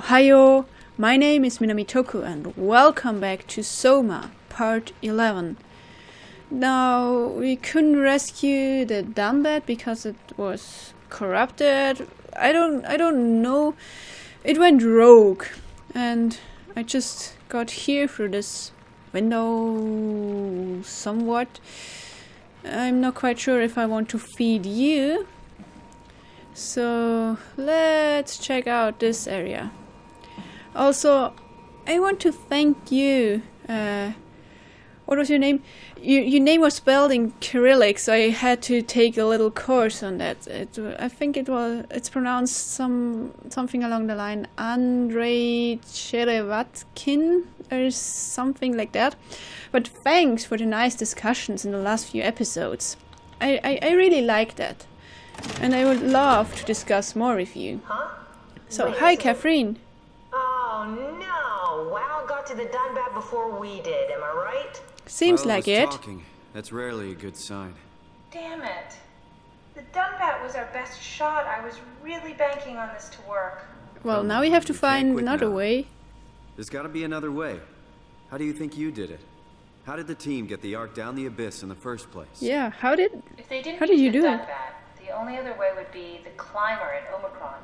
Ohayo, my name is Minamitoku and welcome back to Soma, part 11. Now, we couldn't rescue the Dumbat because it was corrupted. I don't know. It went rogue and I just got here through this window somewhat. I'm not quite sure if I want to feed you. So let's check out this area. Also, I want to thank you. What was your name? Your name was spelled in Cyrillic, so I had to take a little course on that. I think it's pronounced something along the line Andrei Cherevatkin or something like that. But thanks for the nice discussions in the last few episodes. I really like that. And I would love to discuss more with you. Huh? So, Wait, hi, Catherine. Oh no! Wow got to the Dunbat before we did, am I right? Seems like it. Talking. That's rarely a good sign. Damn it. The Dunbat was our best shot. I was really banking on this to work. Well, now we have to find another way. There's gotta be another way. How do you think you did it? How did the team get the Ark down the abyss in the first place? Yeah, how did you do it? The only other way would be the climber at Omicron.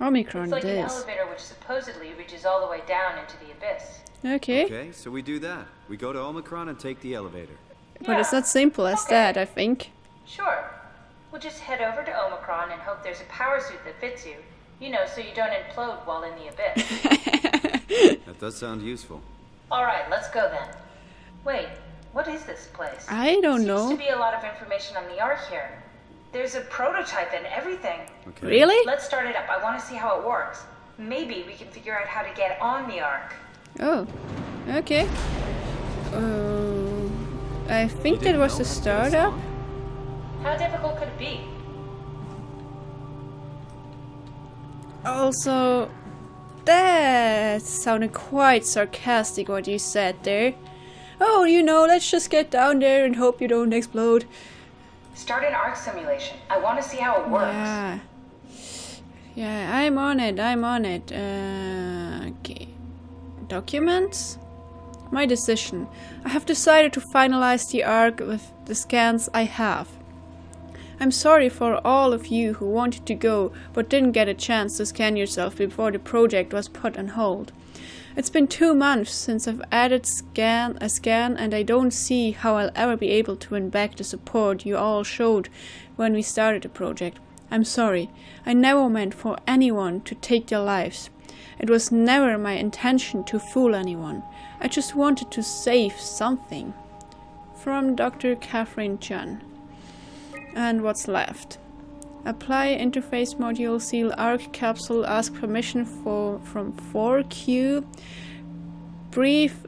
Omicron, it's like it an is. elevator which supposedly reaches all the way down into the abyss. Okay. Okay, so we do that. We go to Omicron and take the elevator. But it's not simple as that, I think. Sure. We'll just head over to Omicron and hope there's a power suit that fits you. You know, so you don't implode while in the abyss. That does sound useful. Alright, let's go then. Wait, what is this place? I don't know. Seems to be a lot of information on the Ark here. There's a prototype and everything. Okay. Really? Let's start it up. I want to see how it works. Maybe we can figure out how to get on the Ark. Oh, okay. I think that was the startup. How difficult could it be? Also, that sounded quite sarcastic what you said there. Oh, you know, let's just get down there and hope you don't explode. Start an Ark simulation. I want to see how it works. Yeah, I'm on it. Okay. Documents? My decision. I have decided to finalize the Ark with the scans I have. I'm sorry for all of you who wanted to go but didn't get a chance to scan yourself before the project was put on hold. It's been 2 months since I've added a scan and I don't see how I'll ever be able to win back the support you all showed when we started the project. I'm sorry. I never meant for anyone to take their lives. It was never my intention to fool anyone. I just wanted to save something. From Dr. Catherine Chun. And what's left? Apply interface module, seal Ark capsule, ask permission from 4Q, brief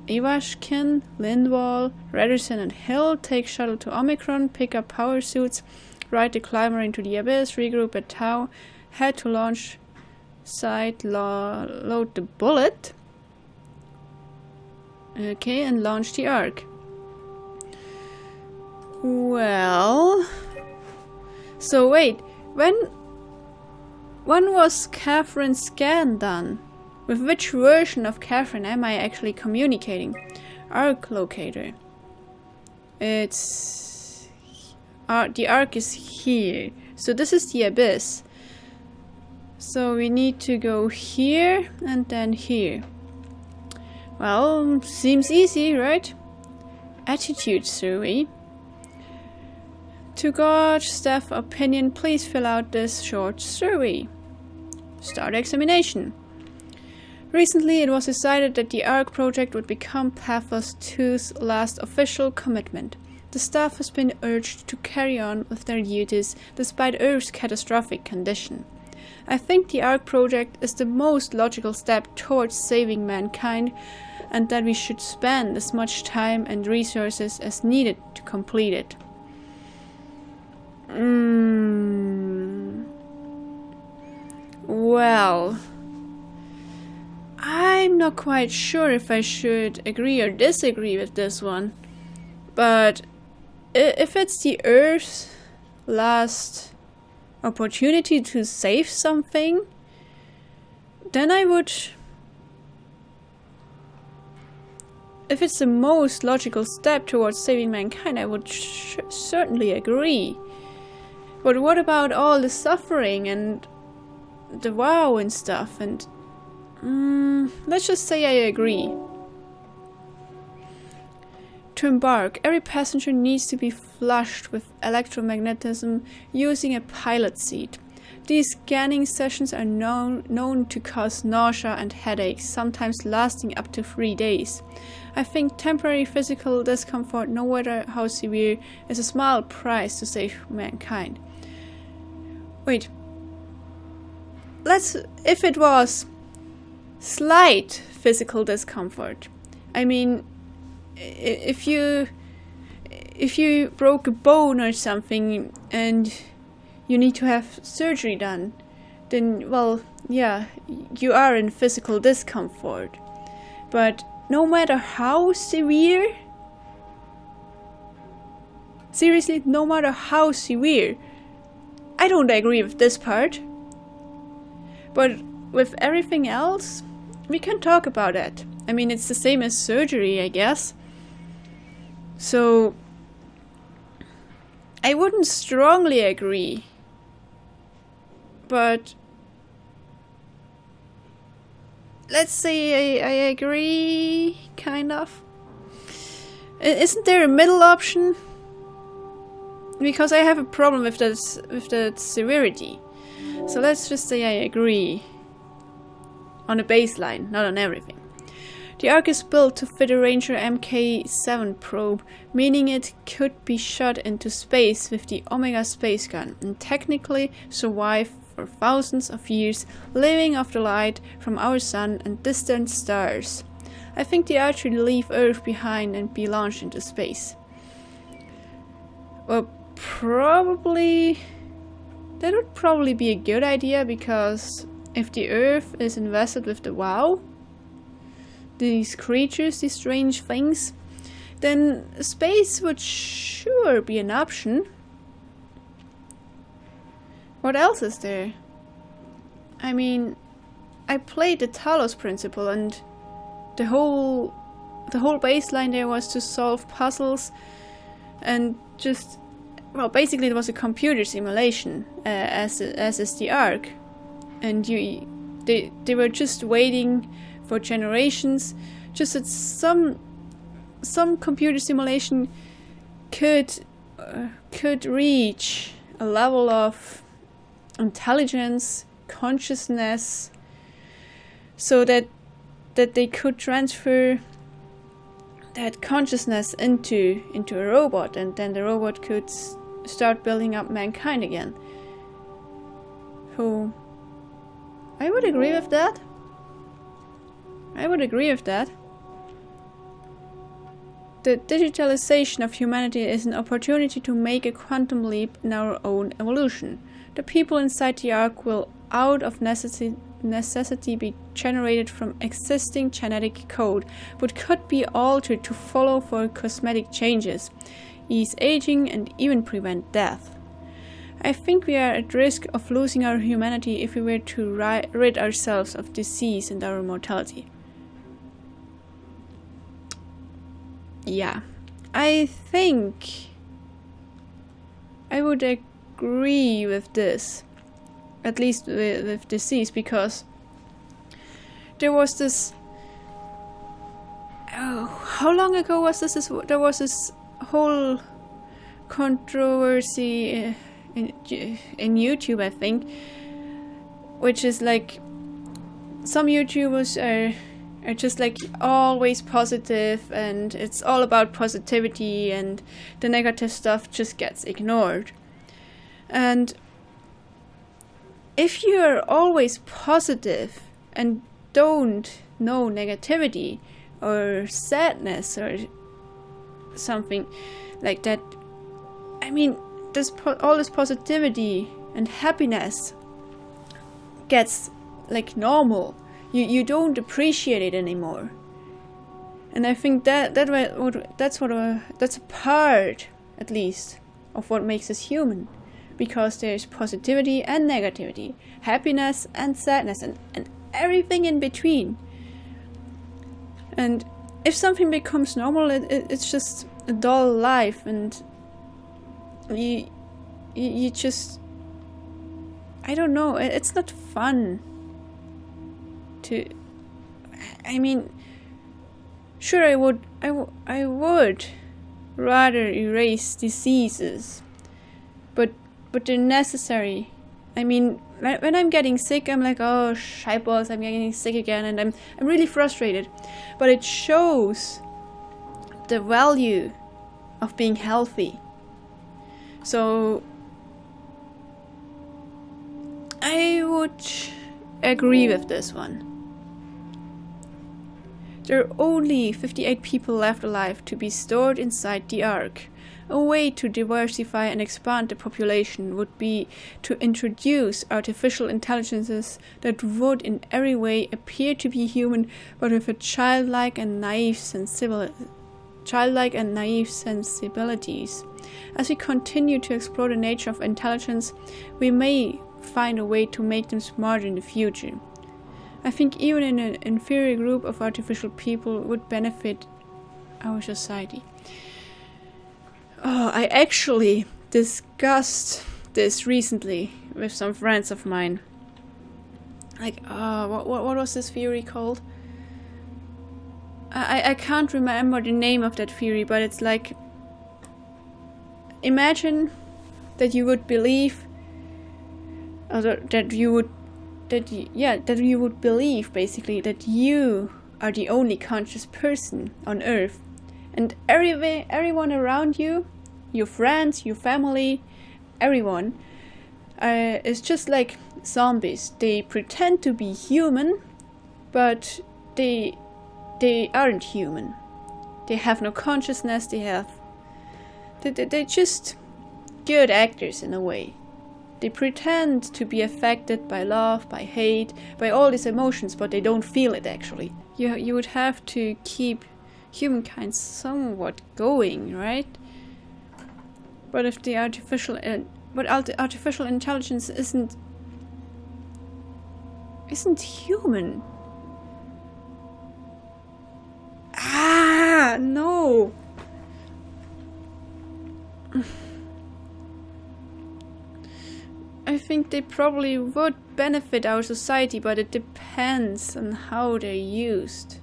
Ivashkin, Lindwall, Redderson and Hill, take shuttle to Omicron, pick up power suits, ride the climber into the abyss, regroup at Tau, head to launch site, load the bullet. Okay, and launch the Ark. Well... So wait, when was Catherine's scan done? With which version of Catherine am I actually communicating? Ark locator. It's... the Ark is here. So this is the abyss. So we need to go here and then here. Well, seems easy, right? Attitude survey. To gauge staff opinion, please fill out this short survey. Start examination. Recently, it was decided that the Ark project would become Pathos 2's last official commitment. The staff has been urged to carry on with their duties despite Earth's catastrophic condition. I think the Ark project is the most logical step towards saving mankind, and that we should spend as much time and resources as needed to complete it. Well, I'm not quite sure if I should agree or disagree with this one, but if it's the Earth's last opportunity to save something, then I would... If it's the most logical step towards saving mankind, I would certainly agree. But what about all the suffering and the wow and stuff? And let's just say I agree. To embark, every passenger needs to be flushed with electromagnetism using a pilot seat. These scanning sessions are known to cause nausea and headaches, sometimes lasting up to 3 days. I think temporary physical discomfort, no matter how severe, is a small price to save mankind. Wait. If it was slight physical discomfort, I mean, if you broke a bone or something and you need to have surgery done, then, well, yeah, you are in physical discomfort. But no matter how severe, seriously, no matter how severe, I don't agree with this part. But with everything else, we can talk about it. I mean, it's the same as surgery, I guess. So, I wouldn't strongly agree. But let's say I agree, kind of. Isn't there a middle option? Because I have a problem with that severity. So let's just say I agree. On a baseline, not on everything. The Ark is built to fit a Ranger Mk7 probe, meaning it could be shot into space with the Omega space gun and technically survive for thousands of years, living off the light from our sun and distant stars. I think the Ark should leave Earth behind and be launched into space. Well, that would probably be a good idea, because if the Earth is invested with the WoW, these creatures, these strange things, then space would sure be an option. What else is there? I mean, I played the Talos Principle, and the whole baseline there was to solve puzzles and just, well, basically it was a computer simulation, as is the Ark, and they were just waiting for generations, just that some computer simulation could reach a level of intelligence, consciousness, so that they could transfer that consciousness into a robot, and then the robot could start building up mankind again. So I would agree with that. I would agree with that. The digitalization of humanity is an opportunity to make a quantum leap in our own evolution. The people inside the Ark will, out of necessity, be generated from existing genetic code, but could be altered to follow for cosmetic changes, ease aging, and even prevent death. I think we are at risk of losing our humanity if we were to rid ourselves of disease and our mortality. Yeah, I think I would agree with this, at least with disease, because there was this, how long ago was this? There was this whole controversy in YouTube, I think, which is like, some YouTubers are just like always positive, and it's all about positivity, and the negative stuff just gets ignored. And if you're always positive and don't know negativity or sadness or something like that, I mean, all this positivity and happiness gets like normal. You don't appreciate it anymore, and I think that's a part, at least, of what makes us human, because there's positivity and negativity, happiness and sadness, and everything in between. And if something becomes normal, it's just a dull life, and you just, I don't know, it's not fun to, I mean, sure, I would rather erase diseases, but they're necessary. I mean, when I'm getting sick, I'm like, oh, shiteballs, I'm getting sick again, and I'm really frustrated. But it shows the value of being healthy. So I would agree with this one. There are only 58 people left alive to be stored inside the Ark. A way to diversify and expand the population would be to introduce artificial intelligences that would in every way appear to be human, but with a childlike and naive sensibilities. As we continue to explore the nature of intelligence, we may find a way to make them smarter in the future. I think even an inferior group of artificial people would benefit our society. Oh, I actually discussed this recently with some friends of mine. Like, what was this theory called? I can't remember the name of that theory, but it's like, imagine that you would believe, that you would believe basically that you are the only conscious person on Earth, and everyone around you, your friends, your family, everyone, is just like zombies. They pretend to be human, but they aren't human. They have no consciousness. They're just good actors in a way. They pretend to be affected by love, by hate, by all these emotions, but they don't feel it actually. You would have to keep humankind somewhat going, right? But if the artificial intelligence isn't human. No. I think they probably would benefit our society, but it depends on how they're used.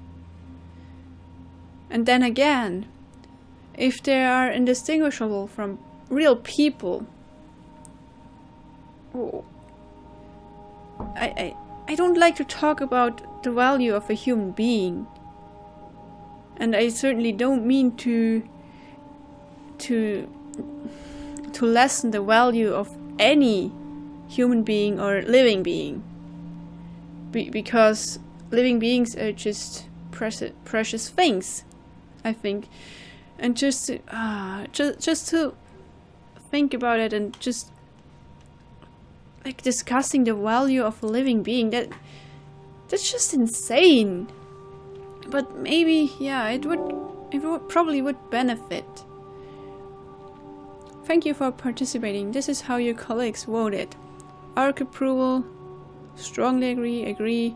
And then again, if they are indistinguishable from real people, I don't like to talk about the value of a human being, and I certainly don't mean to lessen the value of any human being or living being, because living beings are just precious things, I think. And just to think about it, and just like discussing the value of a living being, that's just insane. But maybe, yeah, it would probably benefit. Thank you for participating. This is how your colleagues voted. Arc approval, strongly agree.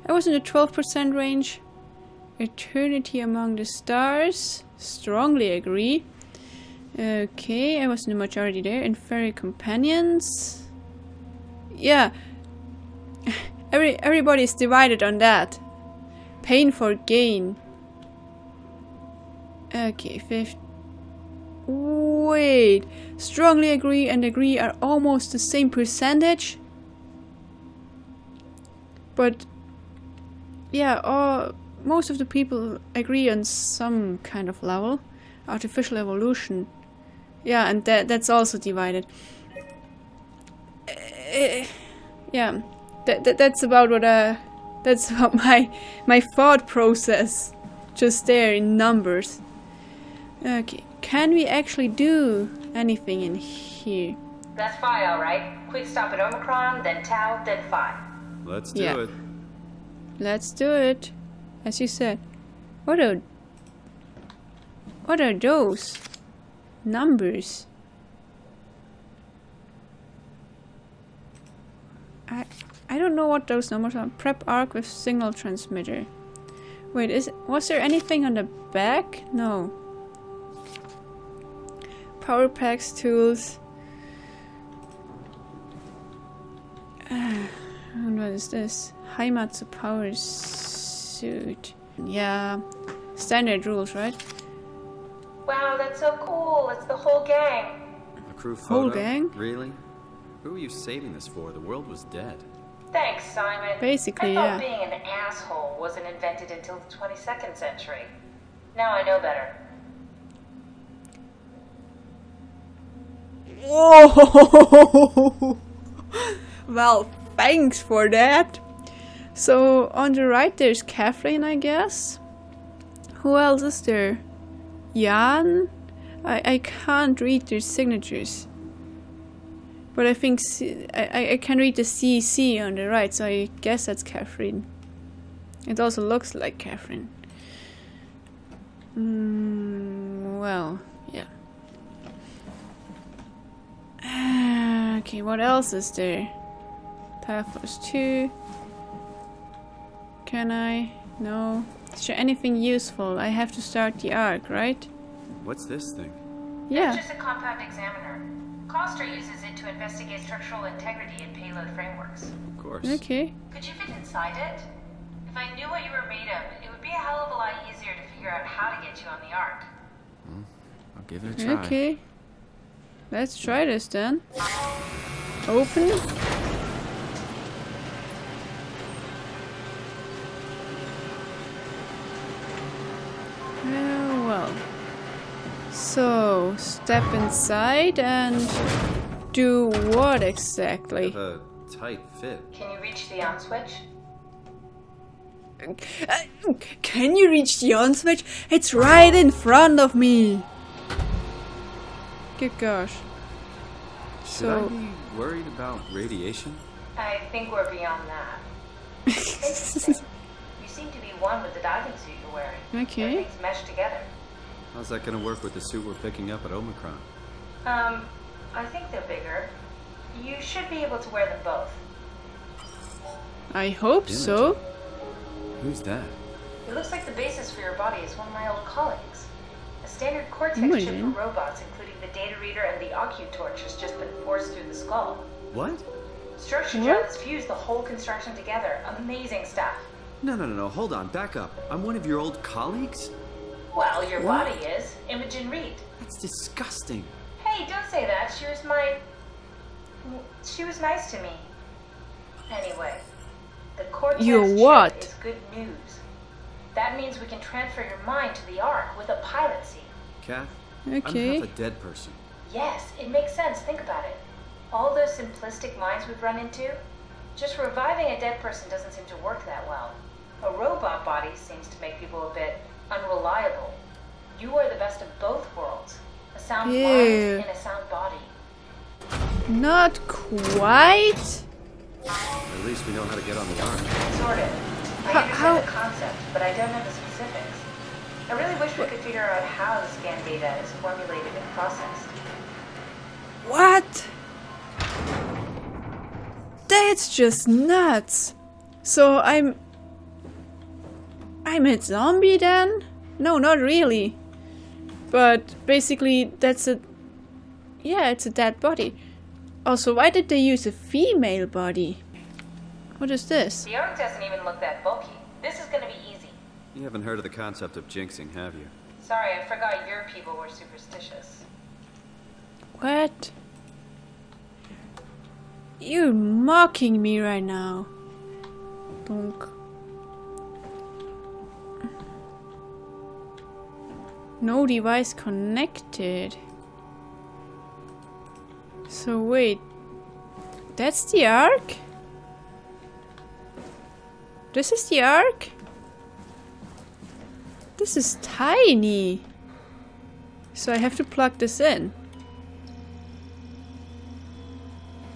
I was in the 12% range. Eternity among the stars, strongly agree. Okay, I was in the majority there. Inferior companions. Yeah. Everybody is divided on that. Pain for gain. Okay, fifth. Wait, strongly agree and agree are almost the same percentage. But yeah, most of the people agree on some kind of level. Artificial evolution. Yeah, and that's also divided. Yeah, that's about what that's about my thought process just there in numbers. Okay, can we actually do anything in here? That's Phi, alright. Quick stop at Omicron, then Tau, then Phi. Let's do it. Let's do it. As you said. What are those numbers? I don't know what those numbers are. Prep arc with signal transmitter. Wait, was there anything on the back? No. Power packs, tools. And what is this? Heimatsu power suit. Yeah. Standard rules, right? Wow, that's so cool. It's the whole gang. A crew photo? Whole gang? Really? Who were you saving this for? The world was dead. Thanks, Simon. Basically, I yeah. thought being an asshole wasn't invented until the 22nd century. Now I know better. Whoa! Well, thanks for that. So on the right there's Catherine, I guess. Who else is there? Jan? I can't read their signatures. But I think I can read the CC on the right, so I guess that's Catherine. It also looks like Catherine. Well, yeah. Okay, what else is there? Pathos 2. Can I? No. Is there anything useful? I have to start the arc, right? What's this thing? Yeah. It's just a compound examiner. Coster uses it to investigate structural integrity in payload frameworks. Of course. Okay. Could you fit inside it? If I knew what you were made of, it would be a hell of a lot easier to figure out how to get you on the Ark. I'll give it a try. Okay. Let's try this then. Open. Well. So, step inside and do what exactly? Have a tight fit. Can you reach the on switch? Can you reach the on switch? It's right in front of me. Good gosh. Should I be worried about radiation? I think we're beyond that. Interesting. You seem to be one with the diving suit you're wearing. Okay. Everything's meshed together. How's that gonna work with the suit we're picking up at Omicron? I think they're bigger. You should be able to wear them both. I hope so. Who's that? It looks like the basis for your body is one of my old colleagues. A standard Cortex chip for Imagine. robots, including the data reader and the OcuTorch, has just been forced through the skull. What? Structure What? gel has fused the whole construction together. Amazing stuff. No, hold on, back up. I'm one of your old colleagues? Well, your What? body is. Imogen Reed. That's disgusting. Hey, don't say that. She was nice to me. Anyway, the Cortex Your chip what? is good news. That means we can transfer your mind to the Ark with a pilot seat. Kath, Okay. I'm half a dead person. Yes, it makes sense. Think about it. All those simplistic minds we've run into, just reviving a dead person doesn't seem to work that well. A robot body seems to make people a bit unreliable. You are the best of both worlds. A sound Ew. mind and a sound body. Not quite. At least we know how to get on the ark. Sort of. I How- understand the concept, but I don't know the specifics. I really wish we could figure out how the scan data is formulated and processed. What? That's just nuts. So I'm a zombie then? No, not really. But basically that's it's a dead body. Also, why did they use a female body? What is this? The Ark doesn't even look that bulky. This is gonna be easy. You haven't heard of the concept of jinxing, have you? Sorry, I forgot your people were superstitious. What? You're mocking me right now. Donk. No device connected. So wait. That's the Ark? This is the Ark? This is tiny. So I have to plug this in.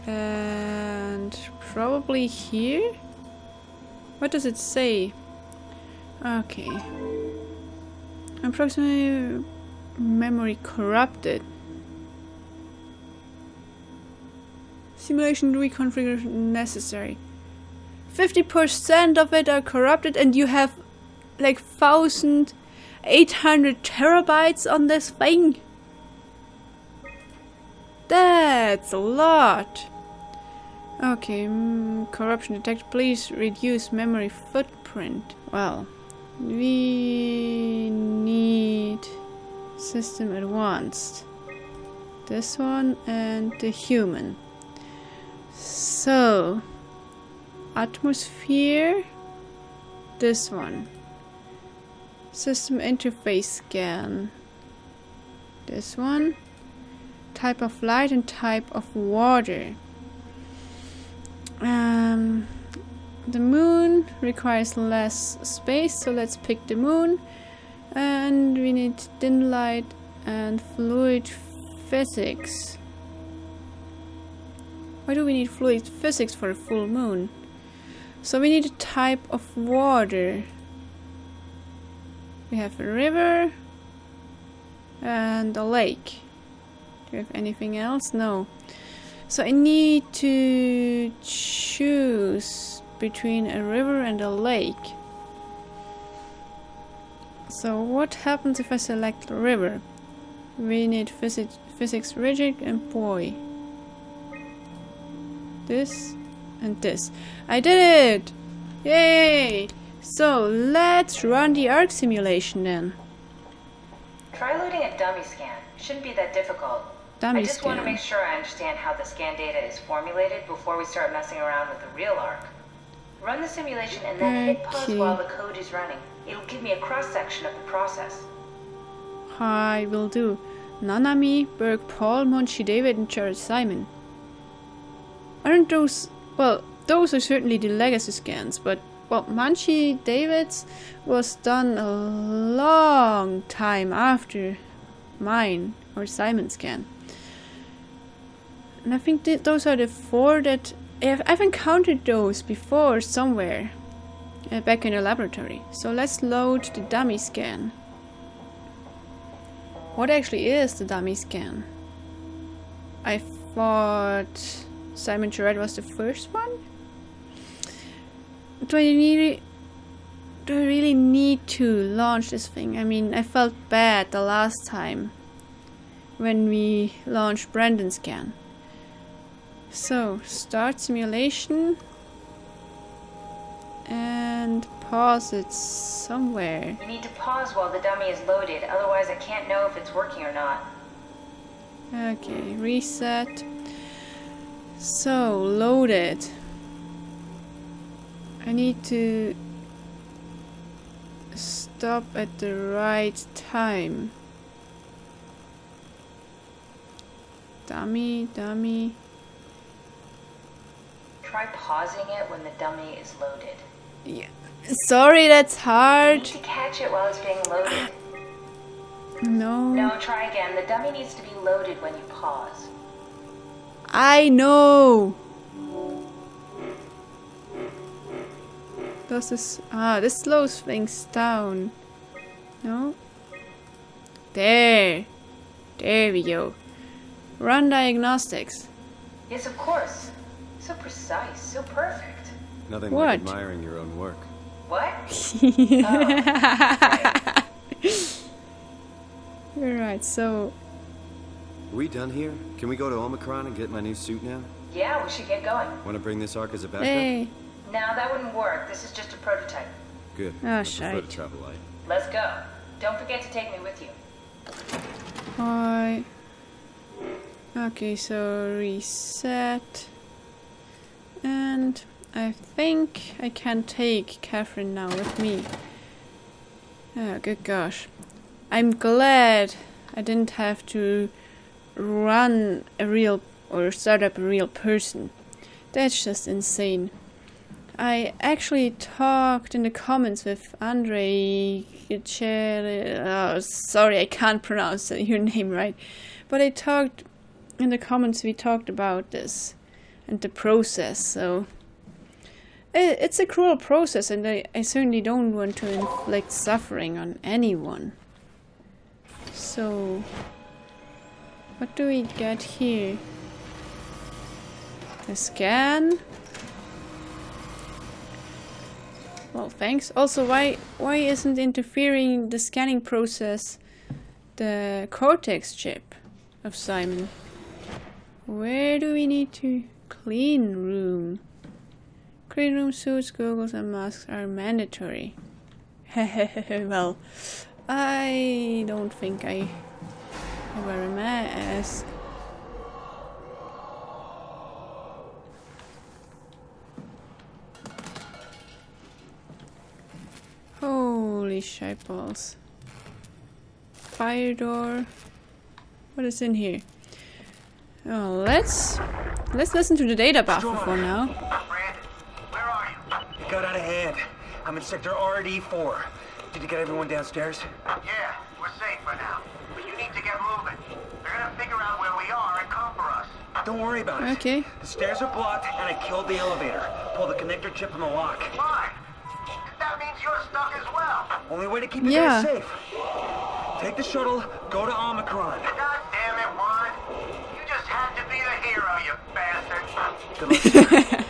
And probably here? What does it say? Okay. Approximately memory corrupted. Simulation reconfiguration necessary. 50% of it are corrupted, and you have like 1,800 terabytes on this thing. That's a lot. Okay, corruption detected. Please reduce memory footprint. Well, we need system advanced. This one and the human. So, atmosphere. This one. System interface scan. This one. Type of light and type of water. The moon requires less space, so let's pick the moon. And we need dim light and fluid physics. Why do we need fluid physics for a full moon? So we need a type of water. We have a river and a lake. Do we have anything else? No. So I need to choose between a river and a lake. So what happens if I select a river? We need physics rigid and buoy. This and this. I did it! Yay! So let's run the ARC simulation then. Try loading a dummy scan. Shouldn't be that difficult. I just want to make sure I understand how the scan data is formulated before we start messing around with the real ARC. Run the simulation and then hit pause while the code is running. It'll give me a cross-section of the process. I will do. Nanami, Berg, Paul, Monchi, David, and Jared Simon. Aren't those... well, those are certainly the legacy scans, but... well, Monchi David's was done a long time after mine, or Simon's scan. And I think those are the 4 that... I've encountered those before somewhere. Back in the laboratory. So let's load the dummy scan. What actually is the dummy scan? I thought Simon Jared was the first one? Do I really need to launch this thing? I mean, I felt bad the last time when we launched Brandon's scan. So, start simulation and pause it somewhere. You need to pause while the dummy is loaded, otherwise I can't know if it's working or not. Okay, reset. So, loaded. I need to stop at the right time. Dummy. Try pausing it when the dummy is loaded. Yeah. Sorry, that's You hard. need to catch it while it's being loaded. No. No, try again. The dummy needs to be loaded when you pause. I know. Does this... this slows things down. No? There. There we go. Run diagnostics. Yes, of course. So precise, so perfect. Nothing What? like admiring your own work. What? You're right, so... Are we done here? Can we go to Omicron and get my new suit now? Yeah, we should get going. Want to bring this arc as a backup? Hey. No, that wouldn't work. This is just a prototype. Good. Oh, I prefer shite. to travel light. Let's go. Don't forget to take me with you. Hi. Okay, so reset. And I think I can take Catherine now with me. Oh, good gosh. I'm glad I didn't have to run a real or start up a real person. That's just insane. I actually talked in the comments with Andre. Oh, sorry, I can't pronounce your name right. But I talked in the comments. We talked about this and the process. So it's a cruel process, and I certainly don't want to inflict suffering on anyone. So what do we get here? A scan. Well, thanks. Also, why isn't interfering the scanning process the cortex chip of Simon? Where do we need to clean room? Clean room suits, goggles and masks are mandatory. Well, I don't think I wear a mask. Holy shitballs. Fire door. What is in here? Oh, let's listen to the data buffer for now. Brandon, where are you? It got out of hand. I'm in sector RD4. Did you get everyone downstairs? Yeah, we're safe for now. But you need to get moving. They're gonna figure out where we are and come for us. Don't worry about it. Okay. The stairs are blocked and I killed the elevator. Pull the connector chip from the lock. Fine. That means you're stuck as well. Only way to keep you Yeah. guys safe. Take the shuttle, go to Omicron. God damn it, Juan. You just had to be the hero, you bastard. Good luck.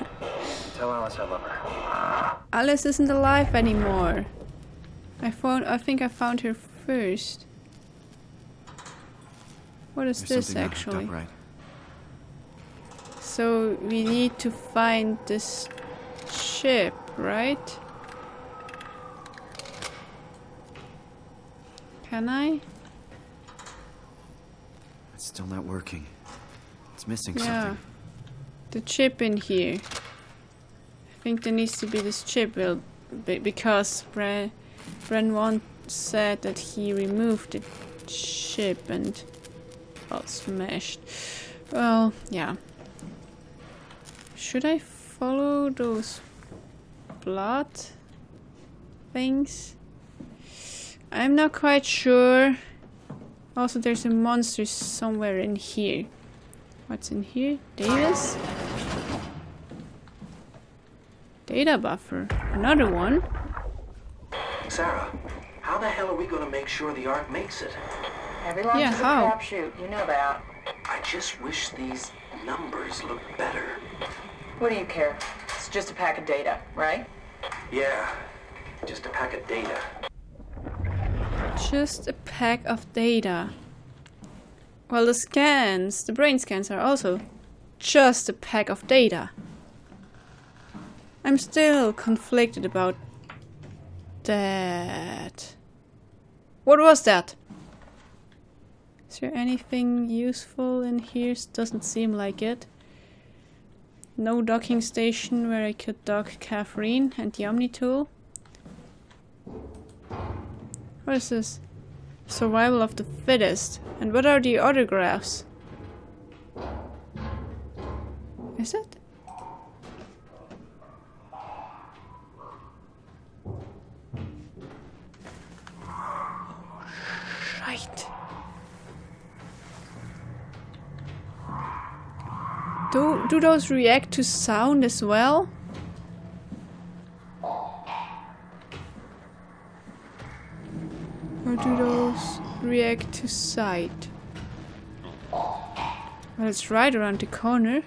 Tell Alice I love her. Alice isn't alive anymore. I think I found her first. What is There's this something not hooked actually? up right. So we need to find this ship, right? Can I? It's still not working. It's missing Yeah. something. The chip in here. I think there needs to be this chip, well, because Bren once said that he removed the chip and well, smashed. Well, yeah. Should I follow those blood things? I'm not quite sure. Also, there's a monster somewhere in here. What's in here? Davis? Data buffer. Another one. Sarah, how the hell are we going to make sure the Ark makes it? Every launch Yeah, is a how? crapshoot, you know that. I just wish these numbers looked better. What do you care? It's just a pack of data, right? Yeah, just a pack of data. Just a pack of data. Well, the scans, the brain scans are also just a pack of data. I'm still conflicted about that. What was that? Is there anything useful in here? Doesn't seem like it. No docking station where I could dock Catherine and the Omni tool. What is this? Survival of the fittest. And what are the other graphs? Is it? Right. Do those react to sound as well? Or do those react to sight? Well, it's right around the corner.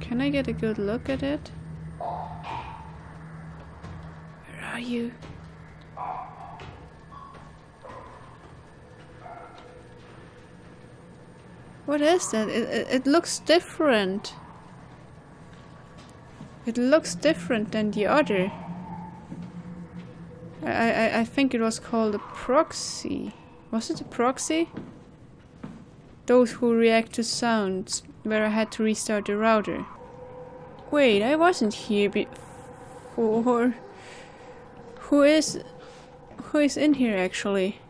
Can I get a good look at it? Where are you? What is that? It looks different. It looks different than the other. I think it was called a proxy. Was it a proxy? Those who react to sounds, where I had to restart the router. Wait, I wasn't here before. Who is in here actually?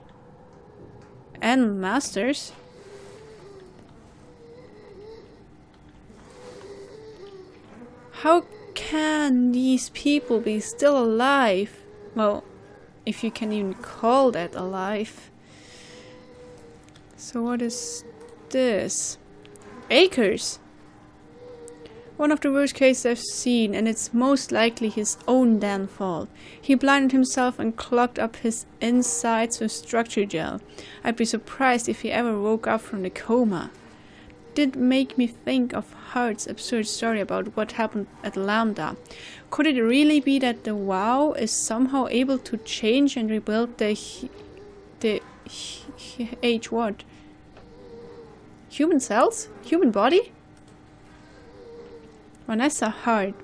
And Masters? How can these people be still alive? Well, if you can even call that alive. So what is this? Acres! One of the worst cases I've seen, and it's most likely his own damn fault. He blinded himself and clogged up his insides with structure gel. I'd be surprised if he ever woke up from the coma. did make me think of Hart's absurd story about what happened at Lambda. Could it really be that the WoW is somehow able to change and rebuild the what? Human cells? Human body? Vanessa Hart.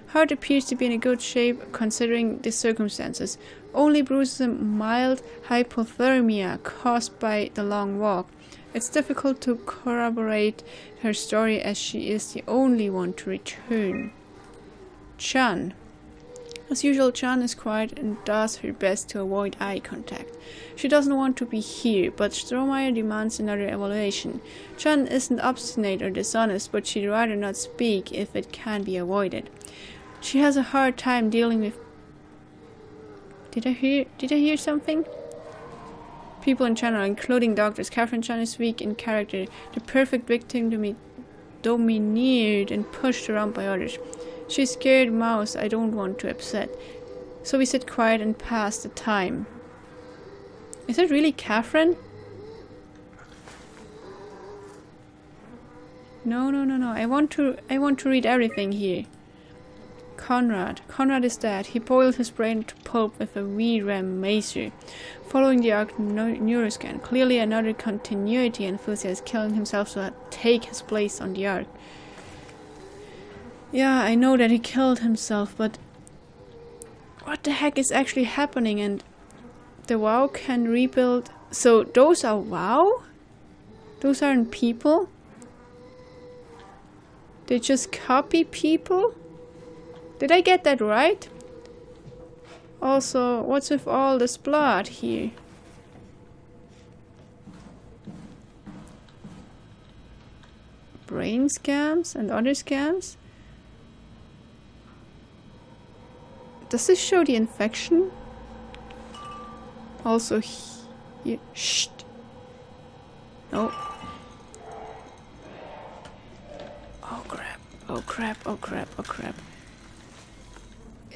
Hart appears to be in a good shape considering the circumstances. Only bruises and mild hypothermia caused by the long walk. It's difficult to corroborate her story as she is the only one to return. Chan. As usual, Chan is quiet and does her best to avoid eye contact. She doesn't want to be here, but Strohmeyer demands another evaluation. Chan isn't obstinate or dishonest, but she'd rather not speak if it can be avoided. She has a hard time dealing with... Did I hear something? People in general, including doctors. Catherine Chan is weak in character, the perfect victim to be domineered and pushed around by others. She's scared mouse I don't want to upset. So we sit quiet and pass the time. Is it really Catherine? No. I want to read everything here. Conrad is dead. He boiled his brain to pulp with a VRAM macer. Following the arc neuroscan, clearly another continuity enthusiast killing himself to take his place on the arc. Yeah, I know that he killed himself, but what the heck is actually happening? And the WoW can rebuild. So those are WoW? Those aren't people? They just copy people? Did I get that right? Also, what's with all this blood here? Brain scans and other scans? Does this show the infection? Also here. Shh. No. Oh crap. Oh crap. Oh crap. Oh crap.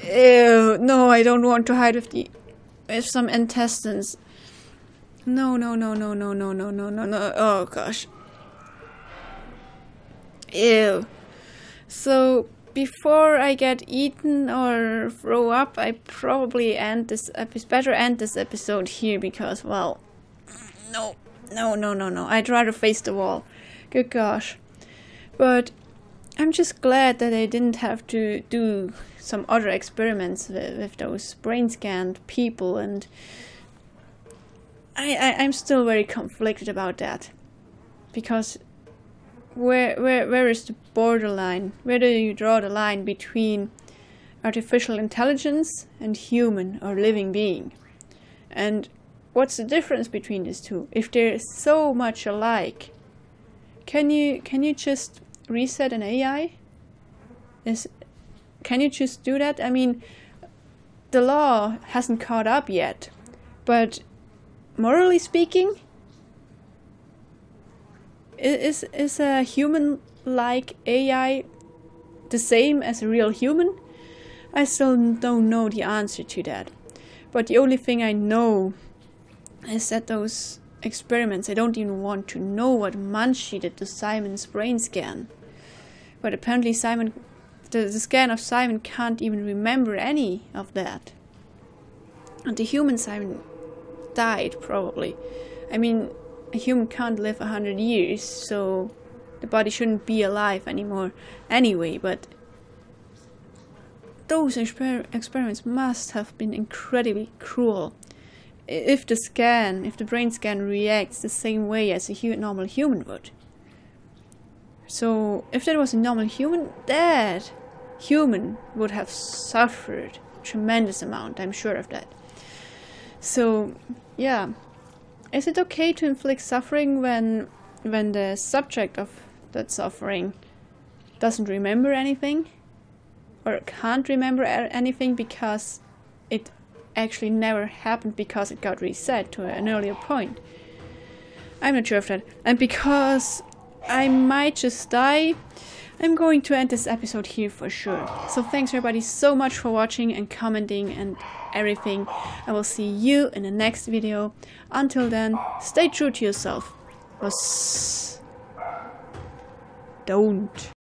Ew. No, I don't want to hide with some intestines. No. Oh gosh. Ew. So before I get eaten or throw up, I probably better end this episode here because, well, no. I'd rather face the wall. Good gosh. But I'm just glad that I didn't have to do some other experiments with those brain scanned people, and I'm still very conflicted about that. Because where is the borderline? Where do you draw the line between artificial intelligence and human or living being? And what's the difference between these two? If they're so much alike, can you just reset an AI? Can you just do that? I mean, the law hasn't caught up yet, but morally speaking, is a human-like AI the same as a real human? I still don't know the answer to that. But the only thing I know is that those experiments, I don't even want to know what Munchie did to Simon's brain scan. But apparently Simon, the scan of Simon can't even remember any of that. And the human Simon died, probably. I mean, a human can't live 100 years, so the body shouldn't be alive anymore anyway, but those experiments must have been incredibly cruel. If the brain scan reacts the same way as a normal human would. So, if that was a normal human, that human would have suffered a tremendous amount, I'm sure of that. So, yeah. Is it okay to inflict suffering when the subject of that suffering doesn't remember anything? Or can't remember anything because it actually never happened because it got reset to an earlier point? I'm not sure of that. And because I might just die, I'm going to end this episode here for sure. So thanks everybody so much for watching and commenting and everything. I will see you in the next video. Until then, stay true to yourself. don't.